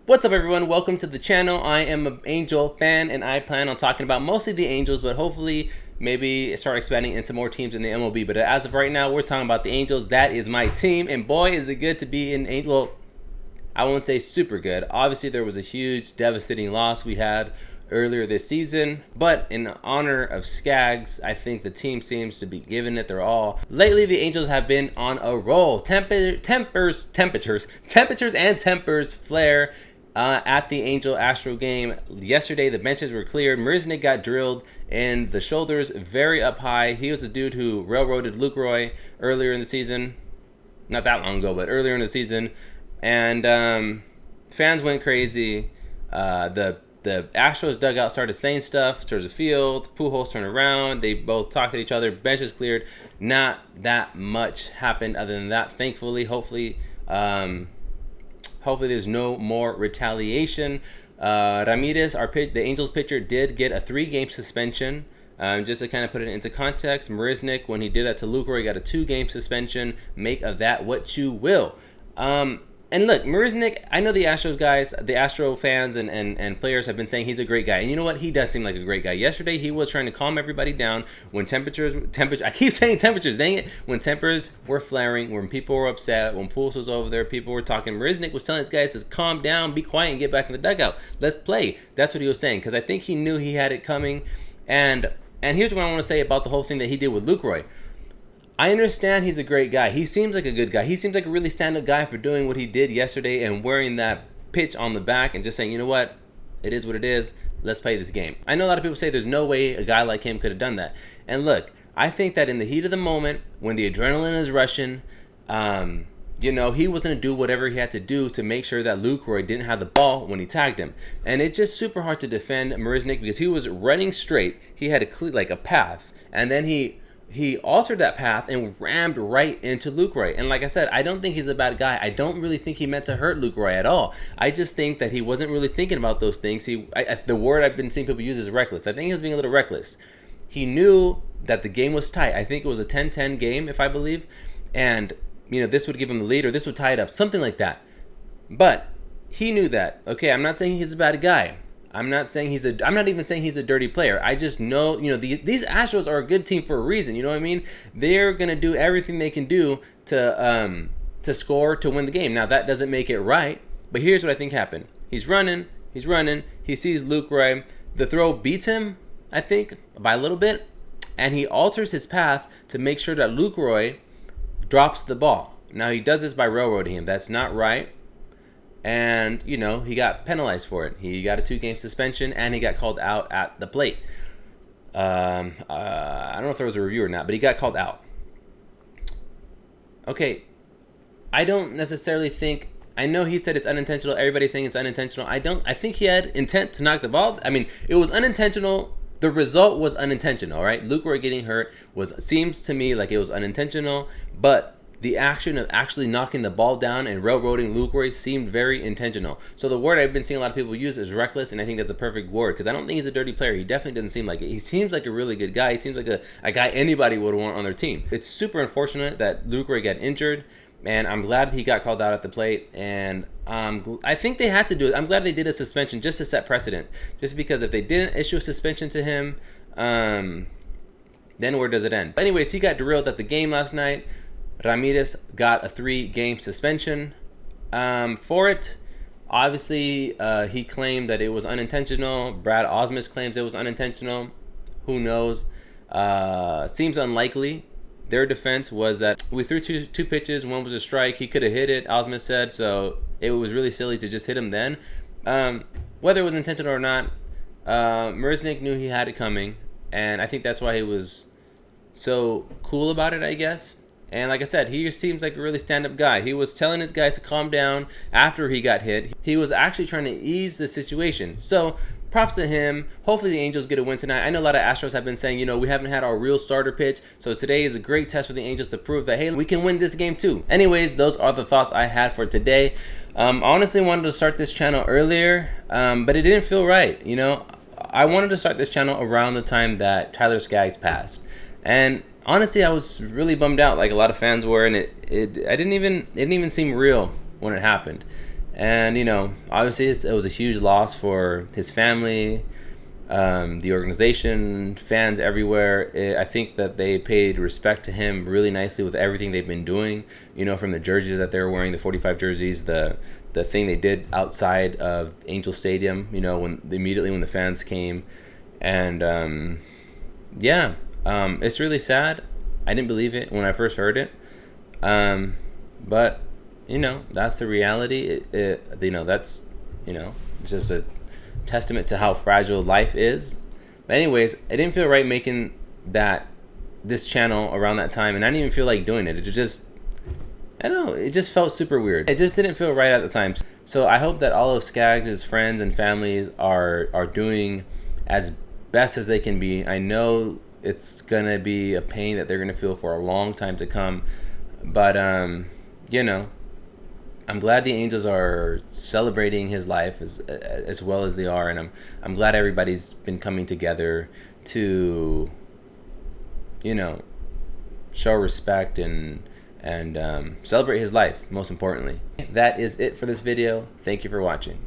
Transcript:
What's up, everyone? Welcome to the channel. I am an Angel fan, and I plan on talking about mostly the Angels, but hopefully maybe start expanding into more teams in the MLB. But as of right now, we're talking about the Angels. That is my team, and boy, is it good to be in Angel. Well, I won't say super good. Obviously, there was a huge, devastating loss we had earlier this season, but in honor of Skaggs, I think the team seems to be giving it their all. Lately, the Angels have been on a roll. Temperatures and tempers flare at the Angel-Astro game. Yesterday, the benches were cleared. Marisnick got drilled in the shoulders very up high. He was the dude who railroaded Lucroy earlier in the season. Not that long ago, but earlier in the season. And fans went crazy. The Astros dugout started saying stuff towards the field. Pujols turned around. They both talked to each other. Benches cleared. Not that much happened other than that. Thankfully, hopefully there's no more retaliation. Ramirez, the Angels pitcher, did get a 3-game suspension. Just to kind of put it into context, Marisnick, when he did that to Lucroy, got a 2-game suspension. Make of that what you will. And look, Marisnick, I know the Astros guys, the Astro fans and players have been saying he's a great guy. And you know what? He does seem like a great guy. Yesterday, he was trying to calm everybody down when I keep saying temperatures, dang it. When tempers were flaring, when people were upset, when Pujols was over there, people were talking. Marisnick was telling his guys to calm down, be quiet, and get back in the dugout. Let's play. That's what he was saying, because I think he knew he had it coming. And here's what I want to say about the whole thing that he did with Lucroy. I understand he's a great guy. He seems like a good guy. He seems like a really stand-up guy for doing what he did yesterday and wearing that pitch on the back and just saying, you know what, it is what it is. Let's play this game. I know a lot of people say there's no way a guy like him could have done that. And look, I think that in the heat of the moment, when the adrenaline is rushing, he was going to do whatever he had to do to make sure that Lucroy didn't have the ball when he tagged him. And it's just super hard to defend Marisnick because he was running straight. He had a path. And then he altered that path and rammed right into Lucroy. And like I said, I don't think he's a bad guy. I don't really think he meant to hurt Lucroy at all. I just think that he wasn't really thinking about those things. The word I've been seeing people use is reckless. I think he was being a little reckless. He knew that the game was tight. I think it was a 10-10 game, if I believe. And, this would give him the lead or this would tie it up, something like that. But he knew that. Okay, I'm not saying he's a bad guy. I'm not even saying he's a dirty player. I just know, these Astros are a good team for a reason. You know what I mean? They're going to do everything they can do to score, to win the game. Now, that doesn't make it right, but here's what I think happened. He's running. He sees Lucroy. The throw beats him, I think, by a little bit, and he alters his path to make sure that Lucroy drops the ball. Now, he does this by railroading him. That's not right. And, he got penalized for it. He got a 2-game suspension, and he got called out at the plate. I don't know if there was a review or not, but he got called out. Okay, I don't necessarily think... I know he said it's unintentional. Everybody's saying it's unintentional. I think he had intent to knock the ball. I mean, it was unintentional. The result was unintentional, right? Lucroy getting hurt seems to me like it was unintentional, but the action of actually knocking the ball down and railroading Lucroy seemed very intentional. So the word I've been seeing a lot of people use is reckless, and I think that's a perfect word because I don't think he's a dirty player. He definitely doesn't seem like it. He seems like a really good guy. He seems like a guy anybody would want on their team. It's super unfortunate that Lucroy got injured, and I'm glad he got called out at the plate, and I think they had to do it. I'm glad they did a suspension just to set precedent, just because if they didn't issue a suspension to him, then where does it end? Anyways, he got drilled at the game last night. Ramirez got a 3-game suspension for it. Obviously, he claimed that it was unintentional. Brad Osmus claims it was unintentional. Who knows? Seems unlikely. Their defense was that we threw two pitches. One was a strike. He could have hit it, Osmus said. So it was really silly to just hit him then. Whether it was intentional or not, Marisnick knew he had it coming. And I think that's why he was so cool about it, I guess. And like I said, he seems like a really stand-up guy. He was telling his guys to calm down after he got hit. He was actually trying to ease the situation. So props to him. Hopefully the Angels get a win tonight. I know a lot of Astros have been saying, we haven't had our real starter pitch. So today is a great test for the Angels to prove that, hey, we can win this game too. Anyways, those are the thoughts I had for today. I honestly wanted to start this channel earlier, but it didn't feel right. I wanted to start this channel around the time that Tyler Skaggs passed. And honestly, I was really bummed out, like a lot of fans were, and it didn't even seem real when it happened. And you know, obviously it was a huge loss for his family, the organization, fans everywhere. I think that they paid respect to him really nicely with everything they've been doing. You know, from the jerseys that they were wearing, the 45 jerseys, the thing they did outside of Angel Stadium. You know, immediately when the fans came, and yeah, it's really sad. I didn't believe it when I first heard it, but you know, that's the reality. You know, that's, you know, just a testament to how fragile life is. But anyways, I didn't feel right making this channel around that time, and I didn't even feel like doing it. It just, I don't know, it just felt super weird. It just didn't feel right at the time. So I hope that all of Skaggs' friends and families are doing as best as they can be. I know it's gonna be a pain that they're gonna feel for a long time to come, but you know, I'm glad the Angels are celebrating his life as well as they are, and I'm glad everybody's been coming together to, you know, show respect and celebrate his life, most importantly. That is it for this video. Thank you for watching.